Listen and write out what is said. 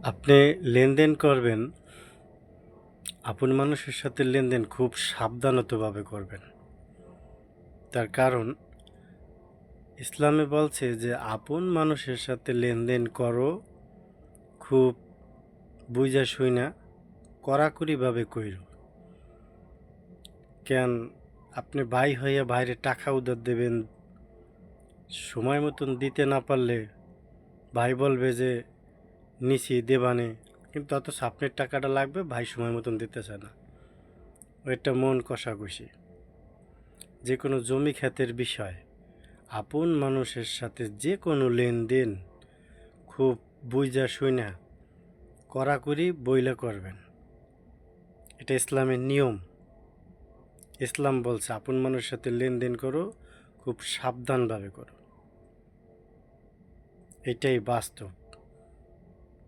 আপনি লেনদেন করবেন, আপন মানুষের সাথে লেনদেন খুব সাবধানতাভাবে করবেন। তার কারণ ইসলামে বলছে যে আপন মানুষের সাথে লেনদেন করো খুব বুইঝা শুইনা কড়াকড়িভাবে কইরো। কেন আপনি ভাই হইয়া ভাইরে টাকা উধার দেবেন, সময় মতন দিতে না পারলে ভাই বলবে যে নিছি দেবানে, কিন্তু অথচ আপনার টাকাটা লাগবে, ভাই সময় মতন দিতেছে না। ওইটা মন কষাকষি। যে কোনো জমি ক্ষেতের বিষয় আপন মানুষের সাথে যে কোনো লেনদেন খুব বুঝা শুইনা কড়াকড়ি বইলা করবেন। এটা ইসলামের নিয়ম। ইসলাম বলছে আপন মানুষের সাথে লেনদেন করো, খুব সাবধানভাবে করো। এটাই বাস্তব।